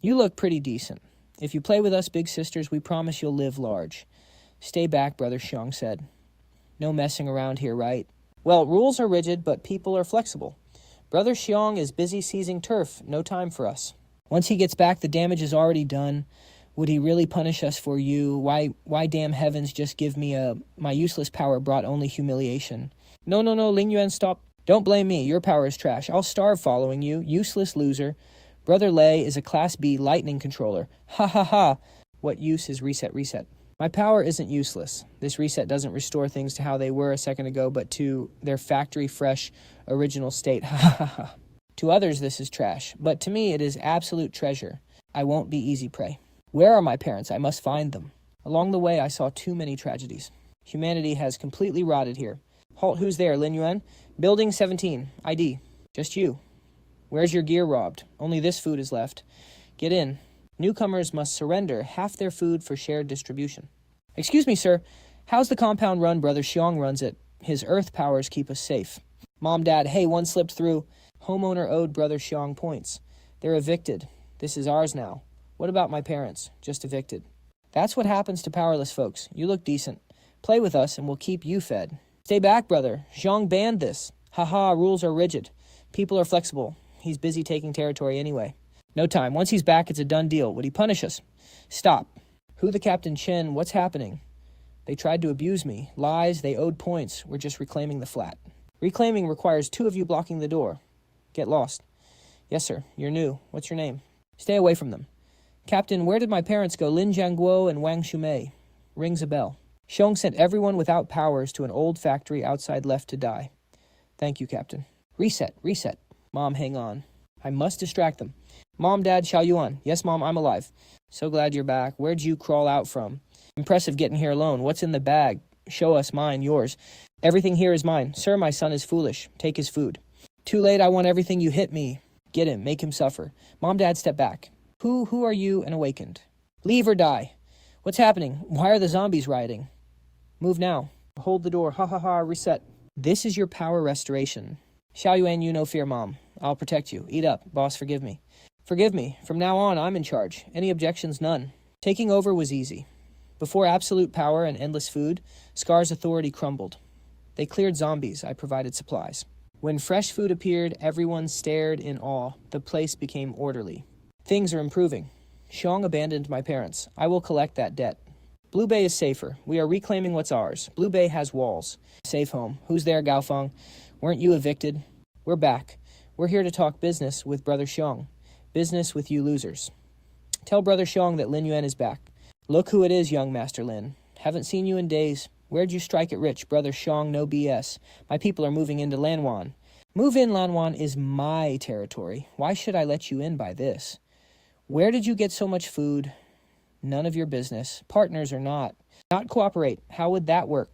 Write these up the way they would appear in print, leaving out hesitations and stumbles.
You look pretty decent. If you play with us big sisters, we promise you'll live large. Stay back, Brother Xiong said. No messing around here, right? Well, rules are rigid, but people are flexible. Brother Xiong is busy seizing turf. No time for us. Once he gets back, the damage is already done. Would he really punish us for you? Why damn heavens just give me my useless power brought only humiliation. No, Ling Yuan, stop. Don't blame me. Your power is trash. I'll starve following you. Useless loser. Brother Lei is a Class B lightning controller. Ha ha ha. What use is reset? My power isn't useless. This reset doesn't restore things to how they were a second ago, but to their factory fresh original state. Ha ha ha. To others this is trash, but to me it is absolute treasure. I won't be easy prey. Where are my parents? I must find them. Along the way I saw too many tragedies. Humanity has completely rotted here. Halt, who's there, Lin Yuan? Building 17, ID. Just you. Where's your gear robbed? Only this food is left. Get in. Newcomers must surrender half their food for shared distribution. Excuse me, sir. How's the compound run? Brother Xiong runs it. His earth powers keep us safe. Mom, Dad, hey, one slipped through. Homeowner owed Brother Xiong points. They're evicted. This is ours now. What about my parents? Just evicted. That's what happens to powerless folks. You look decent. Play with us and we'll keep you fed. Stay back, brother. Xiong banned this. Haha, rules are rigid. People are flexible. He's busy taking territory anyway. No time. Once he's back, it's a done deal. Would he punish us? Stop. Who the Captain Chen? What's happening? They tried to abuse me. Lies, they owed points. We're just reclaiming the flat. Reclaiming requires 2 of you blocking the door. Get lost. Yes, sir. You're new. What's your name? Stay away from them. Captain, where did my parents go? Lin Jiangguo and Wang Shumei. Rings a bell. Xiong sent everyone without powers to an old factory outside left to die. Thank you, Captain. Reset. Mom, hang on. I must distract them. Mom, Dad, Xiao Yuan. Yes, Mom, I'm alive. So glad you're back. Where'd you crawl out from? Impressive getting here alone. What's in the bag? Show us. Mine, yours. Everything here is mine. Sir, my son is foolish. Take his food. Too late. I want everything. You hit me. Get him. Make him suffer. Mom, Dad, step back. Who are you and awakened? Leave or die. What's happening? Why are the zombies rioting? Move now. Hold the door. Ha ha ha. Reset. This is your power restoration. Xiao Yuan, you no fear, Mom. I'll protect you. Eat up. Boss, forgive me. Forgive me. From now on, I'm in charge. Any objections? None. Taking over was easy. Before absolute power and endless food, Scar's authority crumbled. They cleared zombies. I provided supplies. When fresh food appeared, everyone stared in awe. The place became orderly. Things are improving. Xiong abandoned my parents. I will collect that debt. Blue Bay is safer. We are reclaiming what's ours. Blue Bay has walls. Safe home. Who's there, Gaofeng? Weren't you evicted? We're back. We're here to talk business with Brother Xiong. Business with you losers. Tell Brother Xiong that Lin Yuan is back. Look who it is, young Master Lin. Haven't seen you in days. Where'd you strike it rich? Brother Xiong, no BS. My people are moving into Lanwan. Move in, Lanwan is my territory. Why should I let you in by this? Where did you get so much food? None of your business. Partners or not. Not cooperate. How would that work?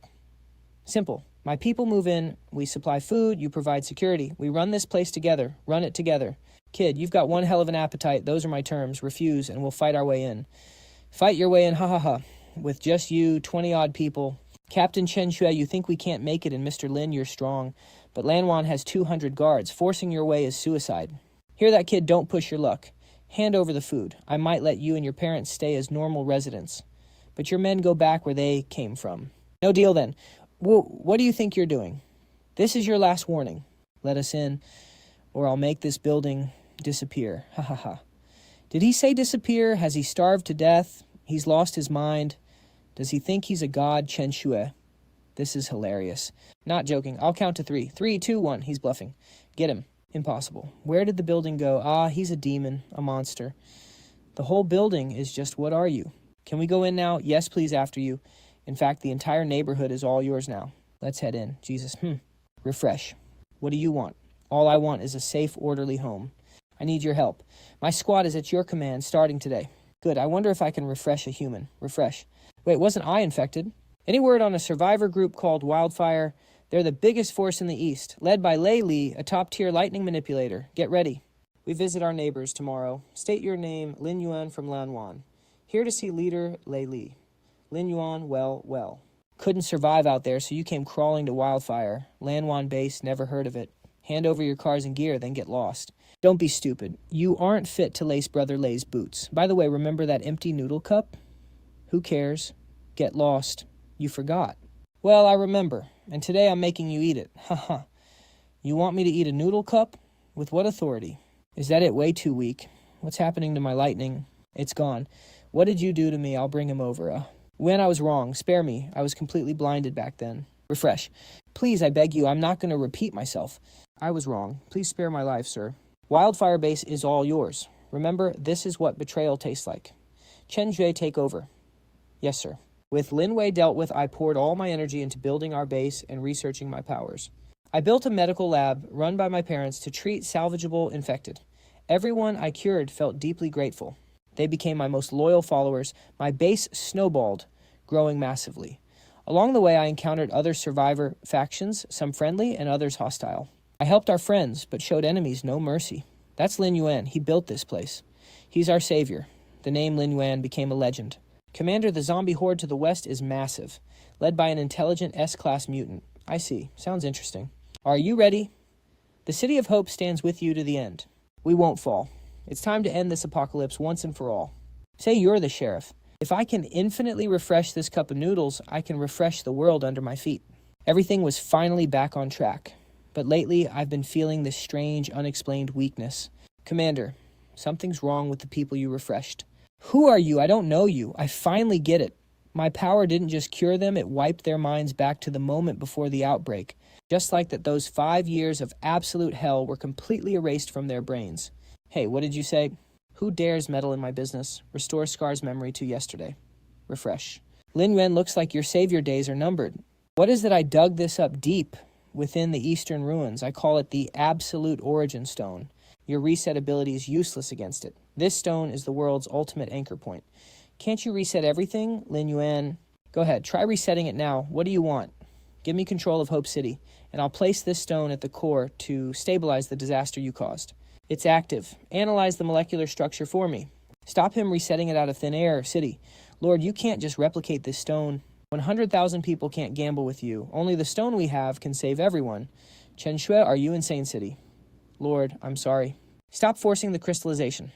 Simple. My people move in. We supply food. You provide security. We run this place together. Run it together. Kid, you've got one hell of an appetite. Those are my terms. Refuse, and we'll fight our way in. Fight your way in, ha ha ha. With just you, 20-odd people. Captain Chen Xue, you think we can't make it, and Mr. Lin, you're strong. But Lanwan has 200 guards. Forcing your way is suicide. Hear that, kid? Don't push your luck. Hand over the food. I might let you and your parents stay as normal residents. But your men go back where they came from. No deal then. What do you think you're doing? This is your last warning. Let us in, or I'll make this building disappear. Ha ha ha. Did he say disappear? Has he starved to death? He's lost his mind. Does he think he's a god, Chen Xue? This is hilarious. Not joking. I'll count to 3. 3, 2, 1. He's bluffing. Get him. Impossible. Where did the building go? Ah, he's a demon, a monster. The whole building is just, what are you? Can we go in now? Yes, please, after you. In fact, the entire neighborhood is all yours now. Let's head in. Jesus. Refresh. What do you want? All I want is a safe, orderly home. I need your help. My squad is at your command, starting today. Good. I wonder if I can refresh a human. Refresh. Wait, wasn't I infected? Any word on a survivor group called Wildfire? They're the biggest force in the East, led by Lei Li, a top-tier lightning manipulator. Get ready. We visit our neighbors tomorrow. State your name, Lin Yuan from Lanwan. Here to see leader Lei Li. Lin Yuan, well. Couldn't survive out there, so you came crawling to Wildfire. Lanwan base, never heard of it. Hand over your cars and gear, then get lost. Don't be stupid. You aren't fit to lace Brother Lay's boots. By the way, remember that empty noodle cup? Who cares? Get lost. You forgot. Well, I remember, and today I'm making you eat it. Haha. You want me to eat a noodle cup? With what authority? Is that it? Way too weak. What's happening to my lightning? It's gone. What did you do to me? I'll bring him over. When I was wrong, spare me. I was completely blinded back then. Refresh. Please, I beg you, I'm not going to repeat myself. I was wrong. Please spare my life, sir. Wildfire Base is all yours. Remember, this is what betrayal tastes like. Chen Jue, take over. Yes, sir. With Lin Wei dealt with, I poured all my energy into building our base and researching my powers. I built a medical lab run by my parents to treat salvageable infected. Everyone I cured felt deeply grateful. They became my most loyal followers. My base snowballed, growing massively. Along the way, I encountered other survivor factions, some friendly and others hostile. I helped our friends, but showed enemies no mercy. That's Lin Yuan. He built this place. He's our savior. The name Lin Yuan became a legend. Commander, the zombie horde to the west is massive, led by an intelligent S-class mutant. I see. Sounds interesting. Are you ready? The City of Hope stands with you to the end. We won't fall. It's time to end this apocalypse once and for all. Say you're the sheriff. If I can infinitely refresh this cup of noodles, I can refresh the world under my feet. Everything was finally back on track. But lately, I've been feeling this strange, unexplained weakness. Commander, something's wrong with the people you refreshed. Who are you? I don't know you. I finally get it. My power didn't just cure them, it wiped their minds back to the moment before the outbreak. Just like that those 5 years of absolute hell were completely erased from their brains. Hey, what did you say? Who dares meddle in my business? Restore Scar's memory to yesterday. Refresh. Lin Yuan, looks like your savior days are numbered. What is that I dug this up deep within the eastern ruins? I call it the Absolute Origin Stone. Your reset ability is useless against it. This stone is the world's ultimate anchor point. Can't you reset everything, Lin Yuan? Go ahead, try resetting it now. What do you want? Give me control of Hope City, and I'll place this stone at the core to stabilize the disaster you caused. It's active. Analyze the molecular structure for me. Stop him resetting it out of thin air, City. Lord, you can't just replicate this stone. 100,000 people can't gamble with you. Only the stone we have can save everyone. Chen Shui, are you insane, City? Lord, I'm sorry. Stop forcing the crystallization.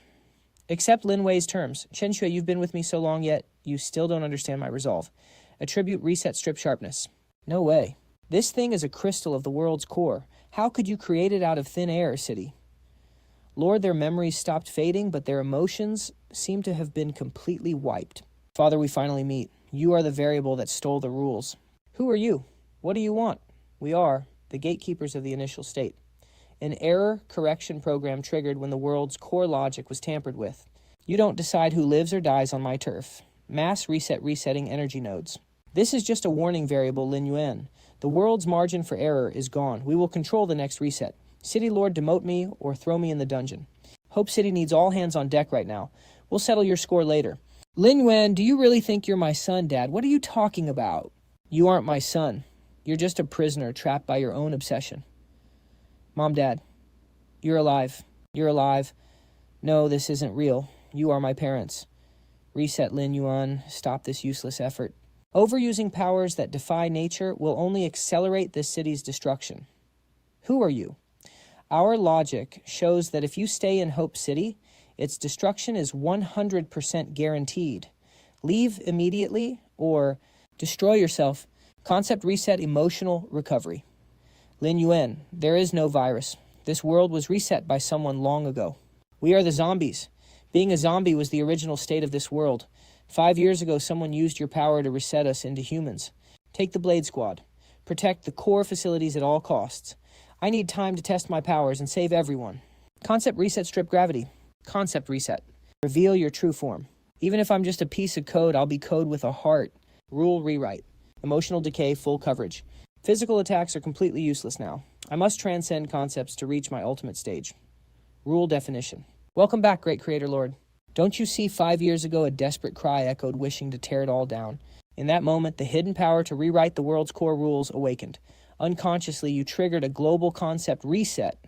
Accept Lin Wei's terms. Chen Shui, you've been with me so long, yet you still don't understand my resolve. Attribute reset strip sharpness. No way. This thing is a crystal of the world's core. How could you create it out of thin air, City? Lord, their memories stopped fading, but their emotions seem to have been completely wiped. Father, we finally meet. You are the variable that stole the rules. Who are you? What do you want? We are the gatekeepers of the initial state. An error correction program triggered when the world's core logic was tampered with. You don't decide who lives or dies on my turf. Mass resetting energy nodes. This is just a warning variable, Lin Yuan. The world's margin for error is gone. We will control the next reset. City Lord, demote me or throw me in the dungeon. Hope City needs all hands on deck right now. We'll settle your score later. Lin Yuan, do you really think you're my son, Dad? What are you talking about? You aren't my son. You're just a prisoner trapped by your own obsession. Mom, Dad, you're alive. You're alive. No, this isn't real. You are my parents. Reset, Lin Yuan. Stop this useless effort. Overusing powers that defy nature will only accelerate this city's destruction. Who are you? Our logic shows that if you stay in Hope City, its destruction is 100% guaranteed. Leave immediately or destroy yourself. Concept reset, emotional recovery. Lin Yuan, there is no virus. This world was reset by someone long ago. We are the zombies. Being a zombie was the original state of this world. 5 years ago, someone used your power to reset us into humans. Take the Blade Squad. Protect the core facilities at all costs. I need time to test my powers and save everyone. Concept reset, strip gravity. Concept reset. Reveal your true form. Even if I'm just a piece of code, I'll be code with a heart. Rule rewrite. Emotional decay, full coverage. Physical attacks are completely useless now. I must transcend concepts to reach my ultimate stage. Rule definition. Welcome back, great creator lord. Don't you see 5 years ago a desperate cry echoed, wishing to tear it all down? In that moment, the hidden power to rewrite the world's core rules awakened. Unconsciously, you triggered a global concept reset.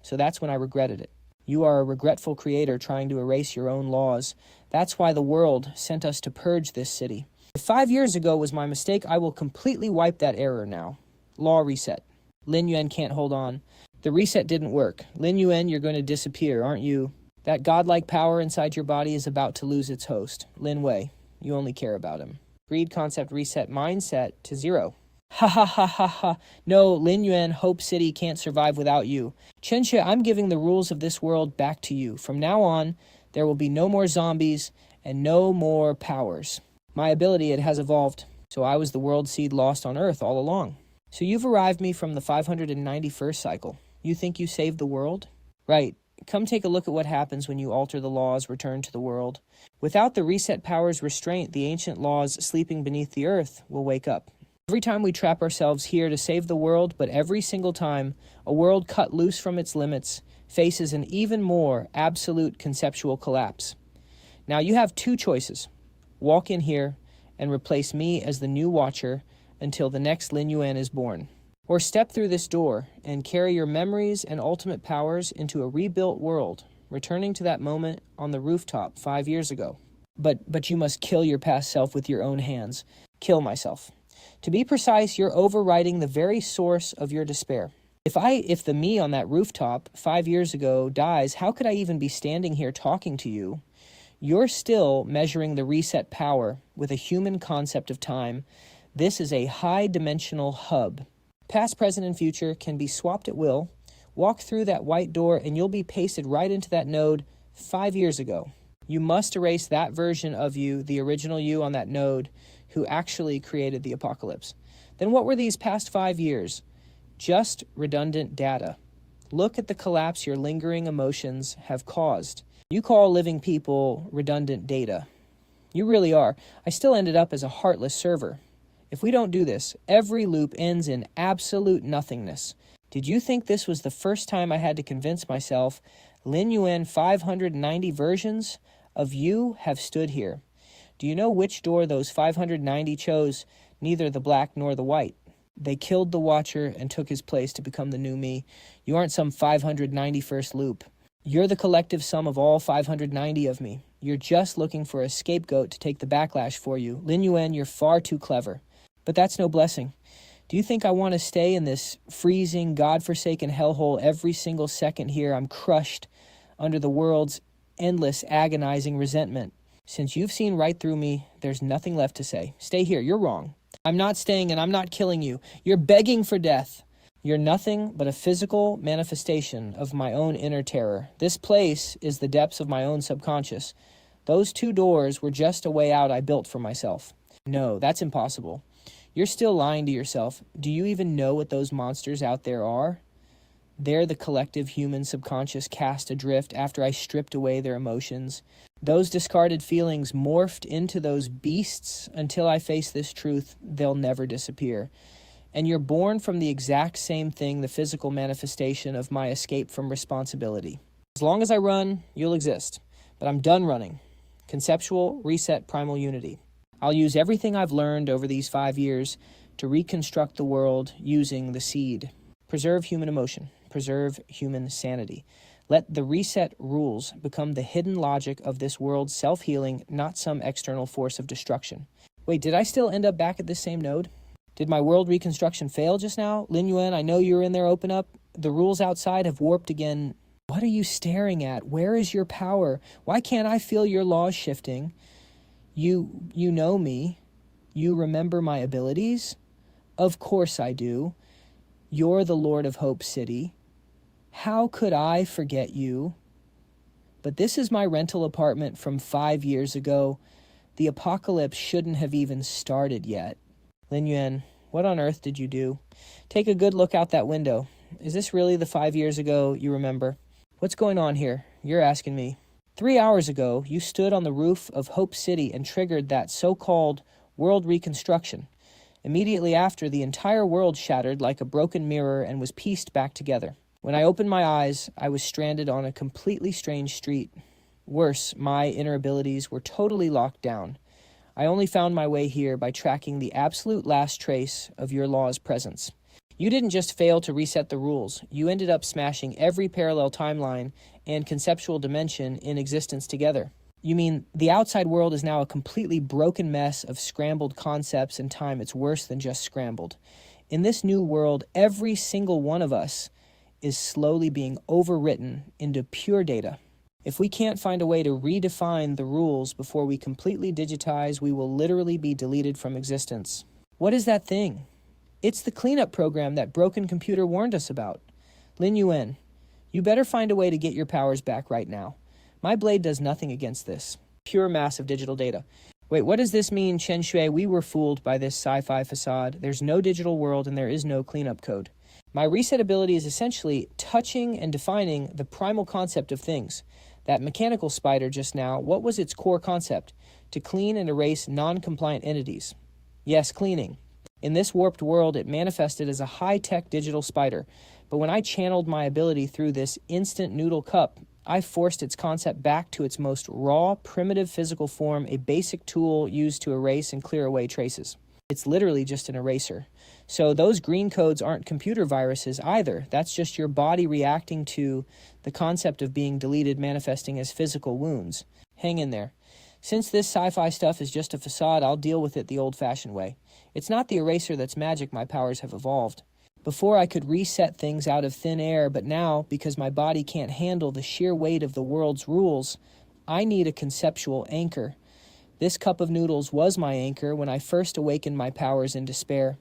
So that's when I regretted it. You are a regretful creator trying to erase your own laws. That's why the world sent us to purge this city. If 5 years ago was my mistake, I will completely wipe that error now. Law reset. Lin Yuan can't hold on. The reset didn't work. Lin Yuan, you're going to disappear, aren't you? That godlike power inside your body is about to lose its host. Lin Wei, you only care about him. Greed concept reset mindset to 0. Ha ha ha ha ha. No, Lin Yuan, Hope City can't survive without you. Chenxue, I'm giving the rules of this world back to you. From now on, there will be no more zombies and no more powers. My ability, it has evolved. So I was the world seed lost on Earth all along. So you've arrived me from the 591st cycle. You think you saved the world? Right. Come take a look at what happens when you alter the laws returned to the world. Without the reset power's restraint, the ancient laws sleeping beneath the earth will wake up. Every time we trap ourselves here to save the world, but every single time, a world cut loose from its limits faces an even more absolute conceptual collapse. Now you have 2 choices. Walk in here and replace me as the new watcher until the next Lin Yuan is born. Or step through this door and carry your memories and ultimate powers into a rebuilt world, returning to that moment on the rooftop 5 years ago. But you must kill your past self with your own hands. Kill myself. To be precise, you're overriding the very source of your despair. If the me on that rooftop 5 years ago dies, how could I even be standing here talking to you? You're still measuring the reset power with a human concept of time. This is a high-dimensional hub. Past, present, and future can be swapped at will. Walk through that white door and you'll be pasted right into that node 5 years ago. You must erase that version of you, the original you on that node, who actually created the apocalypse. Then what were these past 5 years? Just redundant data. Look at the collapse your lingering emotions have caused. You call living people redundant data. You really are. I still ended up as a heartless server. If we don't do this, every loop ends in absolute nothingness. Did you think this was the first time I had to convince myself Lin Yuan 590 versions of you have stood here? Do you know which door those 590 chose? Neither the black nor the white. They killed the Watcher and took his place to become the new me. You aren't some 591st loop. You're the collective sum of all 590 of me. You're just looking for a scapegoat to take the backlash for you. Lin Yuan, you're far too clever. But that's no blessing. Do you think I want to stay in this freezing, God-forsaken hellhole every single second here? I'm crushed under the world's endless, agonizing resentment. Since you've seen right through me, there's nothing left to say. Stay here. You're wrong. I'm not staying and I'm not killing you. You're begging for death. You're nothing but a physical manifestation of my own inner terror. This place is the depths of my own subconscious. Those 2 doors were just a way out I built for myself. No, that's impossible. You're still lying to yourself. Do you even know what those monsters out there are? They're the collective human subconscious cast adrift after I stripped away their emotions. Those discarded feelings morphed into those beasts. Until I face this truth, they'll never disappear. And you're born from the exact same thing, the physical manifestation of my escape from responsibility. As long as I run, you'll exist. But I'm done running. Conceptual, reset, primal unity. I'll use everything I've learned over these 5 years to reconstruct the world using the seed. Preserve human emotion. Preserve human sanity. Let the reset rules become the hidden logic of this world's self-healing, not some external force of destruction. Wait, did I still end up back at this same node? Did my world reconstruction fail just now? Lin Yuan, I know you're in there, open up. The rules outside have warped again. What are you staring at? Where is your power? Why can't I feel your laws shifting? You know me. You remember my abilities? Of course I do. You're the Lord of Hope City. How could I forget you? But this is my rental apartment from 5 years ago. The apocalypse shouldn't have even started yet. Lin Yuan, what on earth did you do? Take a good look out that window. Is this really the 5 years ago you remember? What's going on here? You're asking me. 3 hours ago, you stood on the roof of Hope City and triggered that so-called world reconstruction. Immediately after, the entire world shattered like a broken mirror and was pieced back together. When I opened my eyes, I was stranded on a completely strange street. Worse, my inner abilities were totally locked down. I only found my way here by tracking the absolute last trace of your law's presence. You didn't just fail to reset the rules. You ended up smashing every parallel timeline and conceptual dimension in existence together. You mean the outside world is now a completely broken mess of scrambled concepts and time. It's worse than just scrambled. In this new world, every single one of us is slowly being overwritten into pure data. If we can't find a way to redefine the rules before we completely digitize, we will literally be deleted from existence. What is that thing? It's the cleanup program that Broken Computer warned us about. Lin Yuan, you better find a way to get your powers back right now. My blade does nothing against this. Pure mass of digital data. Wait, what does this mean, Chen Shui? We were fooled by this sci-fi facade. There's no digital world and there is no cleanup code. My reset ability is essentially touching and defining the primal concept of things. That mechanical spider just now, what was its core concept? To clean and erase non-compliant entities. Yes, cleaning. In this warped world, it manifested as a high-tech digital spider. But when I channeled my ability through this instant noodle cup, I forced its concept back to its most raw, primitive physical form, a basic tool used to erase and clear away traces. It's literally just an eraser. So those green codes aren't computer viruses either. That's just your body reacting to the concept of being deleted manifesting as physical wounds. Hang in there. Since this sci-fi stuff is just a facade, I'll deal with it the old-fashioned way. It's not the eraser that's magic my powers have evolved. Before I could reset things out of thin air, but now, because my body can't handle the sheer weight of the world's rules, I need a conceptual anchor. This cup of noodles was my anchor when I first awakened my powers in despair.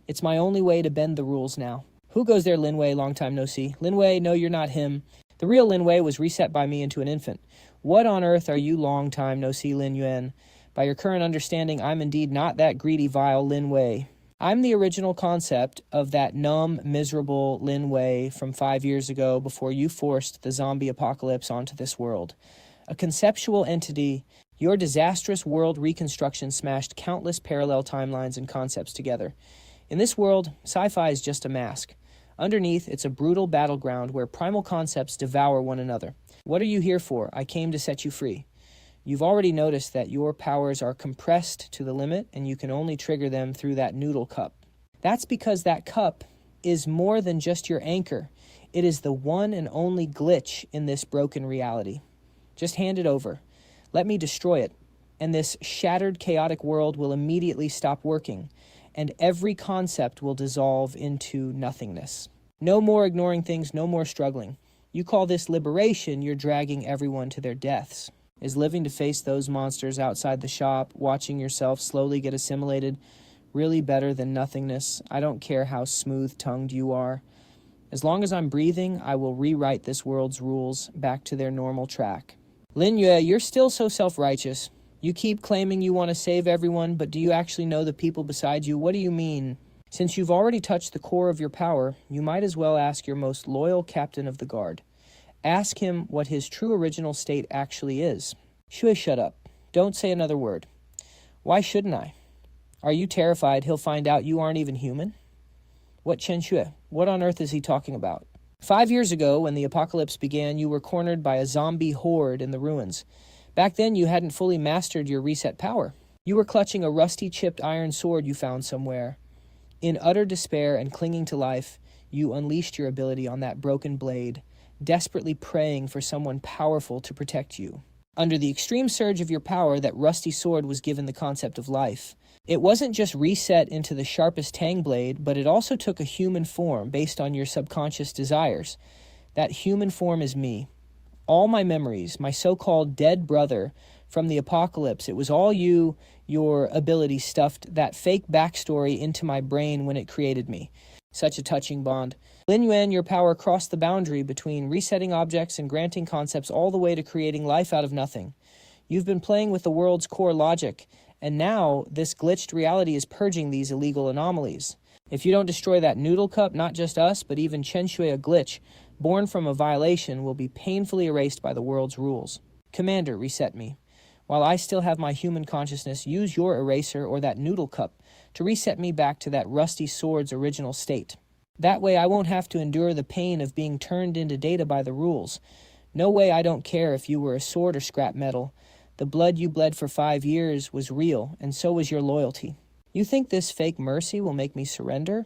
It's my only way to bend the rules now. Who goes there, Linwei? Long time no see. Linwei, no, you're not him. The real Linwei was reset by me into an infant. What on earth are you, long time no see, Lin Yuan? By your current understanding, I'm indeed not that greedy, vile Linwei. I'm the original concept of that numb, miserable Lin Wei from 5 years ago before you forced the zombie apocalypse onto this world. A conceptual entity, your disastrous world reconstruction smashed countless parallel timelines and concepts together. In this world, sci-fi is just a mask. Underneath, it's a brutal battleground where primal concepts devour one another. What are you here for? I came to set you free. You've already noticed that your powers are compressed to the limit and you can only trigger them through that noodle cup. That's because that cup is more than just your anchor. It is the one and only glitch in this broken reality. Just hand it over. Let me destroy it, and this shattered, chaotic world will immediately stop working, and every concept will dissolve into nothingness. No more ignoring things, no more struggling. You call this liberation, you're dragging everyone to their deaths. Is living to face those monsters outside the shop, watching yourself slowly get assimilated, really better than nothingness? I don't care how smooth-tongued you are. As long as I'm breathing, I will rewrite this world's rules back to their normal track. Lin Yue, you're still so self-righteous. You keep claiming you want to save everyone, but do you actually know the people beside you? What do you mean? Since you've already touched the core of your power, you might as well ask your most loyal captain of the guard. Ask him what his true original state actually is. Shui, shut up. Don't say another word. Why shouldn't I? Are you terrified he'll find out you aren't even human? What Chen Shui? What on earth is he talking about? 5 years ago, when the apocalypse began, you were cornered by a zombie horde in the ruins. Back then, you hadn't fully mastered your reset power. You were clutching a rusty, chipped iron sword you found somewhere. In utter despair and clinging to life, you unleashed your ability on that broken blade, desperately praying for someone powerful to protect you. Under the extreme surge of your power, that rusty sword was given the concept of life. It wasn't just reset into the sharpest tang blade, but it also took a human form based on your subconscious desires. That human form is me. All my memories, my so-called dead brother from the apocalypse, it was all you, your ability stuffed that fake backstory into my brain when it created me. Such a touching bond. Lin Yuan, your power crossed the boundary between resetting objects and granting concepts all the way to creating life out of nothing. You've been playing with the world's core logic, and now this glitched reality is purging these illegal anomalies. If you don't destroy that noodle cup, not just us, but even Chen Shui, a glitch, born from a violation, will be painfully erased by the world's rules. Commander, reset me. While I still have my human consciousness, use your eraser or that noodle cup to reset me back to that rusty sword's original state. That way I won't have to endure the pain of being turned into data by the rules. No way, I don't care if you were a sword or scrap metal. The blood you bled for 5 years was real, and so was your loyalty. You think this fake mercy will make me surrender?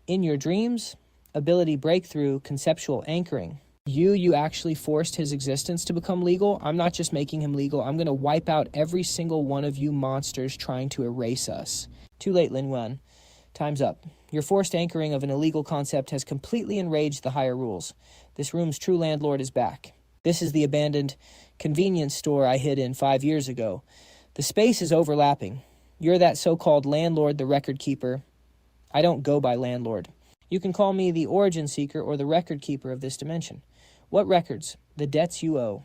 In your dreams, ability breakthrough, conceptual anchoring. You actually forced his existence to become legal? I'm not just making him legal. I'm going to wipe out every single one of you monsters trying to erase us. Too late, Lin Wen. Time's up. Your forced anchoring of an illegal concept has completely enraged the higher rules. This room's true landlord is back. This is the abandoned convenience store I hid in 5 years ago. The space is overlapping. You're that so-called landlord, the record keeper. I don't go by landlord. You can call me the origin seeker or the record keeper of this dimension. What records? The debts you owe.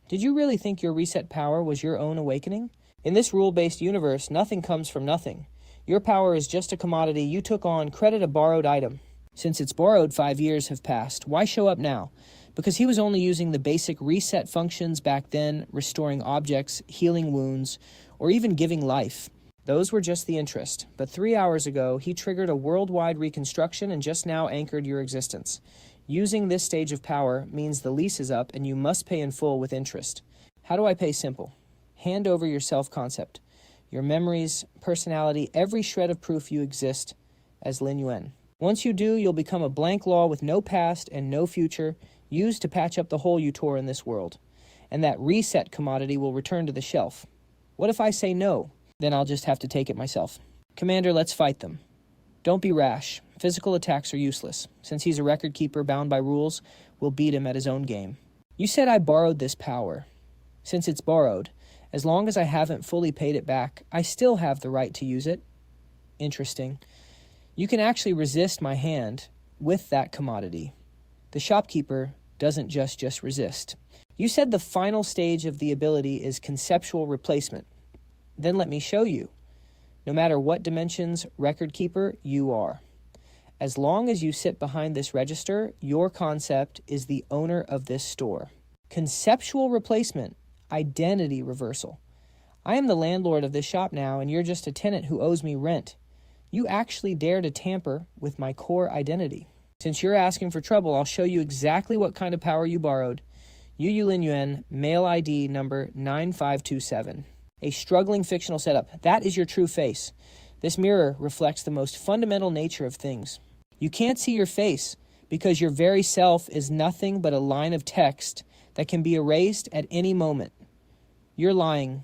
Did you really think your reset power was your own awakening? In this rule-based universe, nothing comes from nothing. Your power is just a commodity you took on, credit a borrowed item. Since it's borrowed, 5 years have passed. Why show up now? Because he was only using the basic reset functions back then, restoring objects, healing wounds, or even giving life. Those were just the interest. But 3 hours ago, he triggered a worldwide reconstruction and just now anchored your existence. Using this stage of power means the lease is up and you must pay in full with interest. How do I pay? Simple. Hand over your self-concept, your memories, personality, every shred of proof you exist as Lin Yuan. Once you do, you'll become a blank law with no past and no future, used to patch up the hole you tore in this world. And that reset commodity will return to the shelf. What if I say no? Then I'll just have to take it myself. Commander, let's fight them. Don't be rash. Physical attacks are useless. Since he's a record keeper bound by rules, we'll beat him at his own game. You said I borrowed this power. Since it's borrowed, as long as I haven't fully paid it back, I still have the right to use it. Interesting. You can actually resist my hand with that commodity. The shopkeeper doesn't just resist. You said the final stage of the ability is conceptual replacement. Then let me show you. No matter what dimension's record keeper you are. As long as you sit behind this register, your concept is the owner of this store. Conceptual replacement, identity reversal. I am the landlord of this shop now, and you're just a tenant who owes me rent. You actually dare to tamper with my core identity. Since you're asking for trouble, I'll show you exactly what kind of power you borrowed. Yu Lin Yuan, male ID number 9527. A struggling fictional setup. That is your true face. This mirror reflects the most fundamental nature of things. You can't see your face because your very self is nothing but a line of text that can be erased at any moment. You're lying.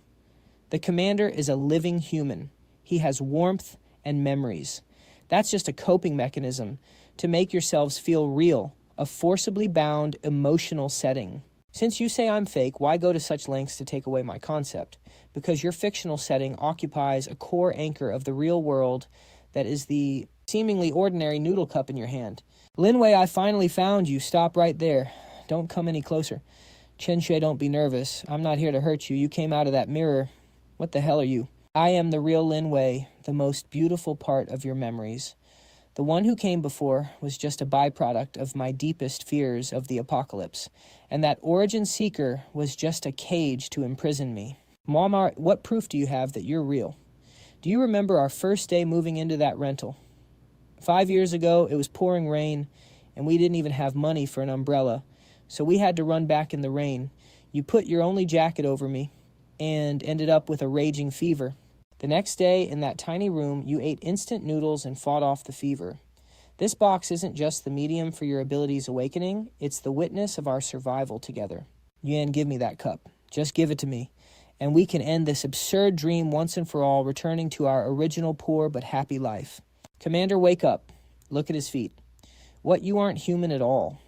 The commander is a living human. He has warmth and memories. That's just a coping mechanism to make yourselves feel real, a forcibly bound emotional setting. Since you say I'm fake, why go to such lengths to take away my concept? Because your fictional setting occupies a core anchor of the real world that is the seemingly ordinary noodle cup in your hand. Lin Wei, I finally found you. Stop right there. Don't come any closer. Chen Shui, don't be nervous. I'm not here to hurt you. You came out of that mirror. What the hell are you? I am the real Lin Wei, the most beautiful part of your memories. The one who came before was just a byproduct of my deepest fears of the apocalypse, and that origin seeker was just a cage to imprison me. Mama, what proof do you have that you're real? Do you remember our first day moving into that rental? 5 years ago, it was pouring rain, and we didn't even have money for an umbrella, so we had to run back in the rain. You put your only jacket over me, and ended up with a raging fever. The next day, in that tiny room, you ate instant noodles and fought off the fever. This box isn't just the medium for your abilities awakening, it's the witness of our survival together. Yuan, give me that cup. Just give it to me, and we can end this absurd dream once and for all, returning to our original poor but happy life. Commander, wake up. Look at his feet. What, you aren't human at all.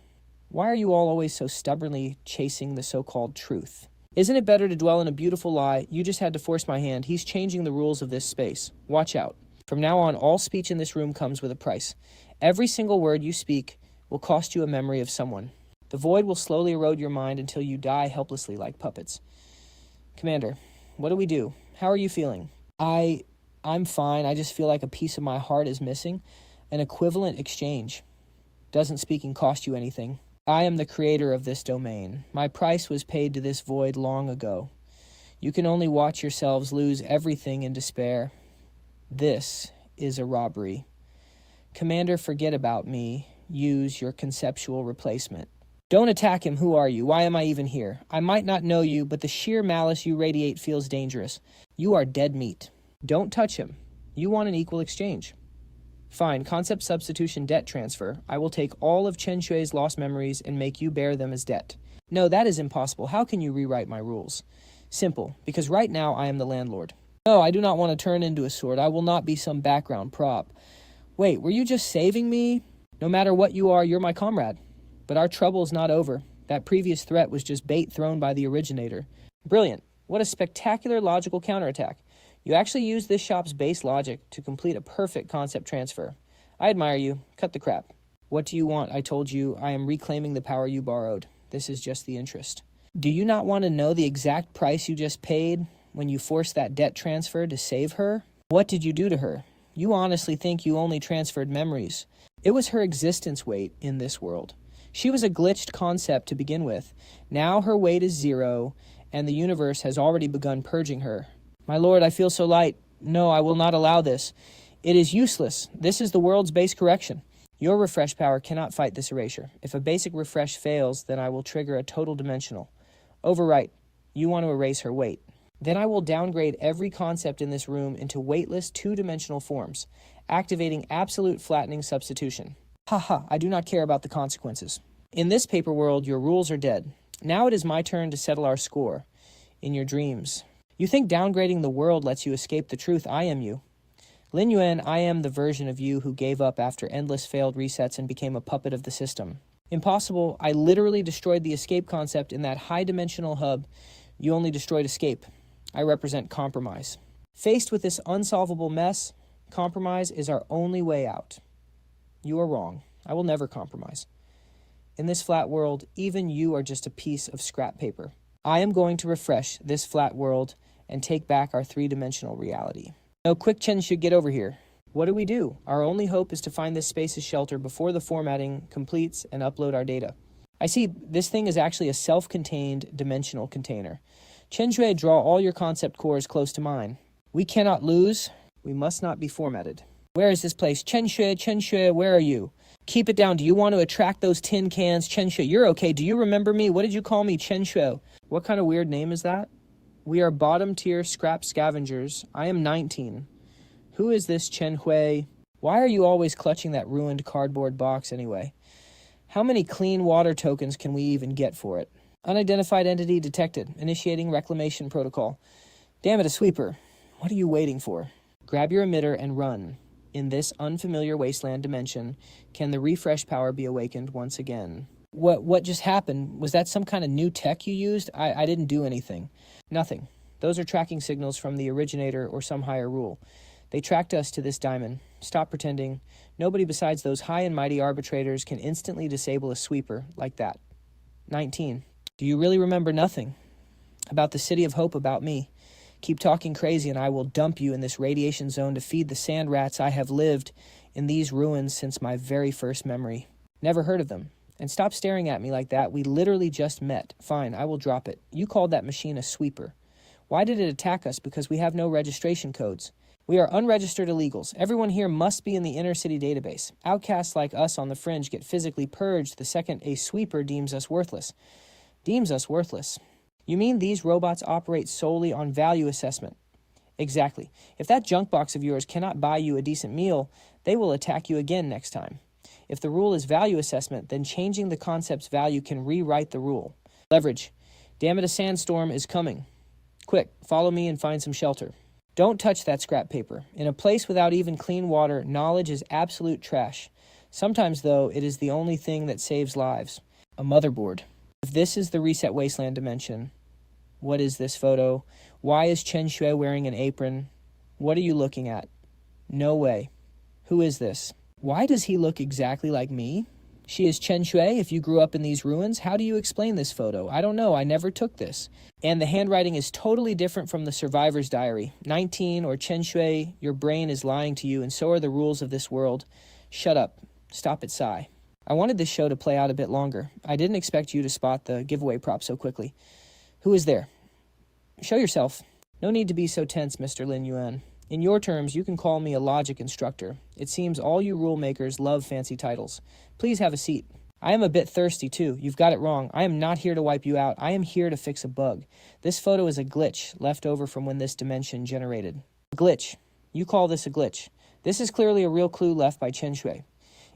Why are you all always so stubbornly chasing the so-called truth? Isn't it better to dwell in a beautiful lie? You just had to force my hand. He's changing the rules of this space. Watch out. From now on, all speech in this room comes with a price. Every single word you speak will cost you a memory of someone. The void will slowly erode your mind until you die helplessly like puppets. Commander, what do we do? How are you feeling? I'm fine. I just feel like a piece of my heart is missing. An equivalent exchange. Doesn't speaking cost you anything? I am the creator of this domain. My price was paid to this void long ago. You can only watch yourselves lose everything in despair. This is a robbery. Commander, forget about me. Use your conceptual replacement. Don't attack him. Who are you? Why am I even here? I might not know you, but the sheer malice you radiate feels dangerous. You are dead meat. Don't touch him. You want an equal exchange. Fine, concept substitution debt transfer. I will take all of Chen Shui's lost memories and make you bear them as debt. No, that is impossible. How can you rewrite my rules? Simple, because right now I am the landlord. No, I do not want to turn into a sword. I will not be some background prop. Wait, were you just saving me? No matter what you are, you're my comrade. But our trouble's not over. That previous threat was just bait thrown by the originator. Brilliant. What a spectacular logical counterattack. You actually used this shop's base logic to complete a perfect concept transfer. I admire you. Cut the crap. What do you want? I told you I am reclaiming the power you borrowed. This is just the interest. Do you not want to know the exact price you just paid when you forced that debt transfer to save her? What did you do to her? You honestly think you only transferred memories. It was her existence weight in this world. She was a glitched concept to begin with. Now her weight is 0, and the universe has already begun purging her. My lord, I feel so light. No, I will not allow this. It is useless. This is the world's base correction. Your refresh power cannot fight this erasure. If a basic refresh fails, then I will trigger a total dimensional. Overwrite. You want to erase her weight. Then I will downgrade every concept in this room into weightless two-dimensional forms, activating absolute flattening substitution. Haha, I do not care about the consequences. In this paper world, your rules are dead. Now it is my turn to settle our score. In your dreams. You think downgrading the world lets you escape the truth. I am you. Lin Yuan, I am the version of you who gave up after endless failed resets and became a puppet of the system. Impossible. I literally destroyed the escape concept in that high-dimensional hub. You only destroyed escape. I represent compromise. Faced with this unsolvable mess, compromise is our only way out. You are wrong. I will never compromise. In this flat world, even you are just a piece of scrap paper. I am going to refresh this flat world and take back our three-dimensional reality. No, quick, Chen should get over here. What do we do? Our only hope is to find this space's shelter before the formatting completes and upload our data. I see this thing is actually a self-contained dimensional container. Chen Shui, draw all your concept cores close to mine. We cannot lose. We must not be formatted. Where is this place? Chen Shui, where are you? Keep it down. Do you want to attract those tin cans? Chen Shui, you're okay. Do you remember me? What did you call me? Chen Shui. What kind of weird name is that? We are bottom-tier scrap scavengers. I am 19. Who is this Chen Hui? Why are you always clutching that ruined cardboard box anyway? How many clean water tokens can we even get for it? Unidentified entity detected. Initiating reclamation protocol. Damn it, a sweeper. What are you waiting for? Grab your emitter and run. In this unfamiliar wasteland dimension, can the refresh power be awakened once again? What just happened? Was that some kind of new tech you used? I didn't do anything. Nothing. Those are tracking signals from the originator or some higher rule. They tracked us to this diamond. Stop pretending. Nobody besides those high and mighty arbitrators can instantly disable a sweeper like that. 19. Do you really remember nothing? About the City of Hope, about me. Keep talking crazy and I will dump you in this radiation zone to feed the sand rats. I have lived in these ruins since my very first memory. Never heard of them. And stop staring at me like that. We literally just met. Fine, I will drop it. You called that machine a sweeper. Why did it attack us? Because we have no registration codes. We are unregistered illegals. Everyone here must be in the inner city database. Outcasts like us on the fringe get physically purged the second a sweeper deems us worthless. Deems us worthless. You mean these robots operate solely on value assessment? Exactly. If that junk box of yours cannot buy you a decent meal, they will attack you again next time. If the rule is value assessment, then changing the concept's value can rewrite the rule. Leverage. Damn it, a sandstorm is coming. Quick, follow me and find some shelter. Don't touch that scrap paper. In a place without even clean water, knowledge is absolute trash. Sometimes, though, it is the only thing that saves lives. A motherboard. If this is the reset wasteland dimension, what is this photo? Why is Chen Shui wearing an apron? What are you looking at? No way. Who is this? Why does he look exactly like me? She is Chen Shui. If you grew up in these ruins, how do you explain this photo? I don't know. I never took this. And the handwriting is totally different from the survivor's diary. 19 or Chen Shui, your brain is lying to you, and so are the rules of this world. Shut up. Stop it, sigh. I wanted this show to play out a bit longer. I didn't expect you to spot the giveaway prop so quickly. Who is there? Show yourself. No need to be so tense, Mr. Lin Yuan. In your terms, you can call me a logic instructor. It seems all you rule makers love fancy titles. Please have a seat. I am a bit thirsty, too. You've got it wrong. I am not here to wipe you out. I am here to fix a bug. This photo is a glitch left over from when this dimension generated. A glitch. You call this a glitch. This is clearly a real clue left by Chen Shui.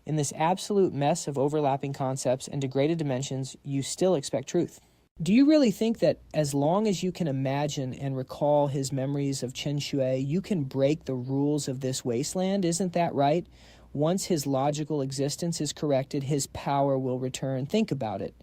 In this absolute mess of overlapping concepts and degraded dimensions, you still expect truth. Do you really think that as long as you can imagine and recall his memories of Chen Shui, you can break the rules of this wasteland? Isn't that right? Once his logical existence is corrected, his power will return. Think about it.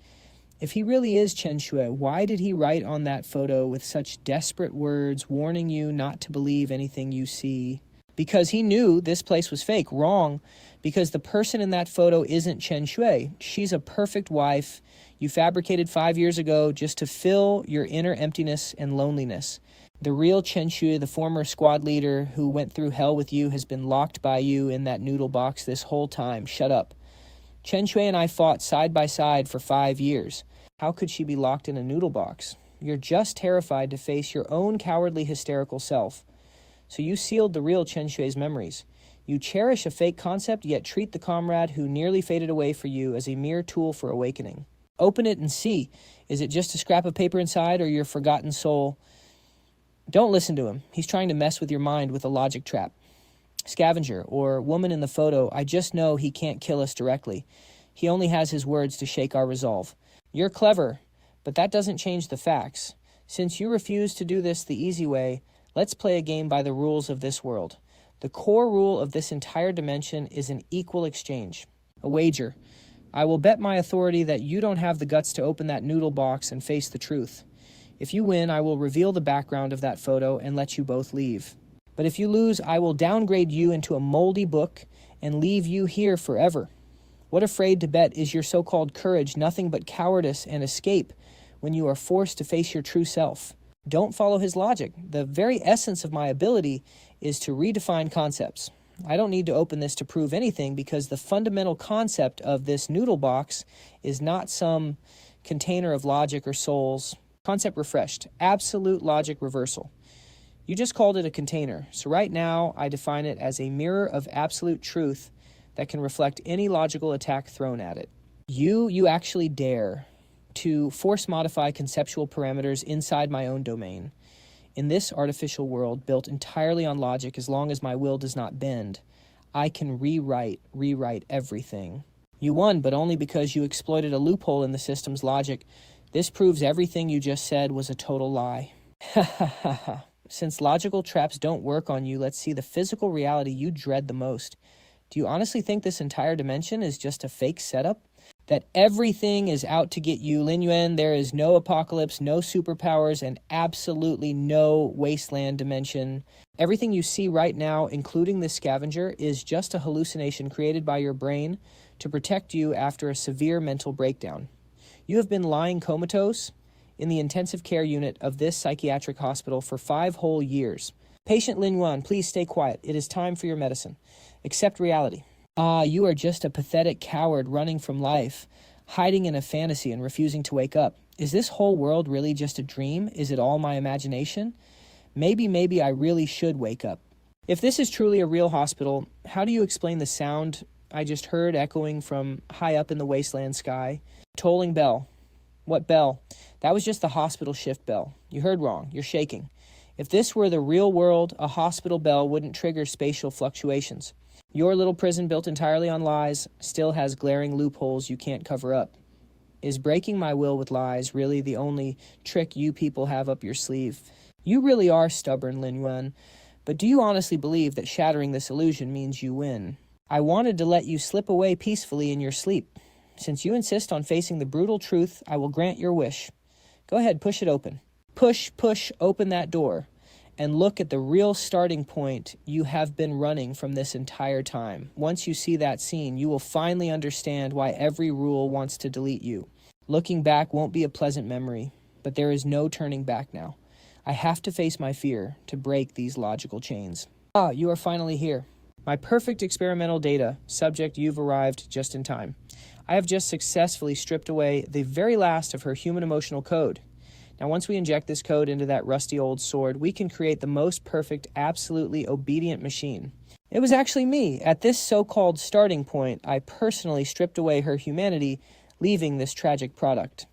If he really is Chen Shui, why did he write on that photo with such desperate words, warning you not to believe anything you see? Because he knew this place was fake. Wrong. Because the person in that photo isn't Chen Shui. She's a perfect wife you fabricated 5 years ago just to fill your inner emptiness and loneliness. The real Chen Shui, the former squad leader who went through hell with you, has been locked by you in that noodle box this whole time. Shut up. Chen Shui and I fought side by side for 5 years. How could she be locked in a noodle box? You're just terrified to face your own cowardly, hysterical self. So you sealed the real Chen Shui's memories. You cherish a fake concept, yet treat the comrade who nearly faded away for you as a mere tool for awakening. Open it and see. Is it just a scrap of paper inside or your forgotten soul? Don't listen to him. He's trying to mess with your mind with a logic trap. Scavenger, or woman in the photo, I just know he can't kill us directly. He only has his words to shake our resolve. You're clever, but that doesn't change the facts. Since you refuse to do this the easy way, let's play a game by the rules of this world. The core rule of this entire dimension is an equal exchange. A wager. I will bet my authority that you don't have the guts to open that noodle box and face the truth. If you win, I will reveal the background of that photo and let you both leave. But if you lose, I will downgrade you into a moldy book and leave you here forever. What afraid to bet is your so-called courage nothing but cowardice and escape when you are forced to face your true self? Don't follow his logic. The very essence of my ability is to redefine concepts. I don't need to open this to prove anything because the fundamental concept of this noodle box is not some container of logic or souls. Concept refreshed. Absolute logic reversal. You just called it a container, so right now I define it as a mirror of absolute truth that can reflect any logical attack thrown at it. You actually dare to force modify conceptual parameters inside my own domain. In this artificial world built entirely on logic, as long as my will does not bend, I can rewrite everything. You won, but only because you exploited a loophole in the system's logic. This proves everything you just said was a total lie. Ha ha ha ha. Since logical traps don't work on you, let's see the physical reality you dread the most. Do you honestly think this entire dimension is just a fake setup? That everything is out to get you, Lin Yuan? There is no apocalypse, no superpowers, and absolutely no wasteland dimension. Everything you see right now, including this scavenger, is just a hallucination created by your brain to protect you after a severe mental breakdown. You have been lying comatose in the intensive care unit of this psychiatric hospital for 5 whole years. Patient Lin Yuan, please stay quiet. It is time for your medicine. Accept reality. You are just a pathetic coward running from life, hiding in a fantasy and refusing to wake up. Is this whole world really just a dream? Is it all my imagination? Maybe I really should wake up. If this is truly a real hospital, how do you explain the sound I just heard echoing from high up in the wasteland sky? Tolling bell. What bell? That was just the hospital shift bell. You heard wrong. You're shaking. If this were the real world, a hospital bell wouldn't trigger spatial fluctuations. Your little prison built entirely on lies still has glaring loopholes you can't cover up. Is breaking my will with lies really the only trick you people have up your sleeve? You really are stubborn, Lin Yuan, but do you honestly believe that shattering this illusion means you win? I wanted to let you slip away peacefully in your sleep. Since you insist on facing the brutal truth, I will grant your wish. Go ahead, push it open. Push open that door. And look at the real starting point you have been running from this entire time. Once you see that scene, you will finally understand why every rule wants to delete you. Looking back won't be a pleasant memory, but there is no turning back now. I have to face my fear to break these logical chains. You are finally here. My perfect experimental data. Subject, you've arrived just in time. I have just successfully stripped away the very last of her human emotional code. Now, once we inject this code into that rusty old sword, we can create the most perfect, absolutely obedient machine. It was actually me. At this so-called starting point, I personally stripped away her humanity, leaving this tragic product.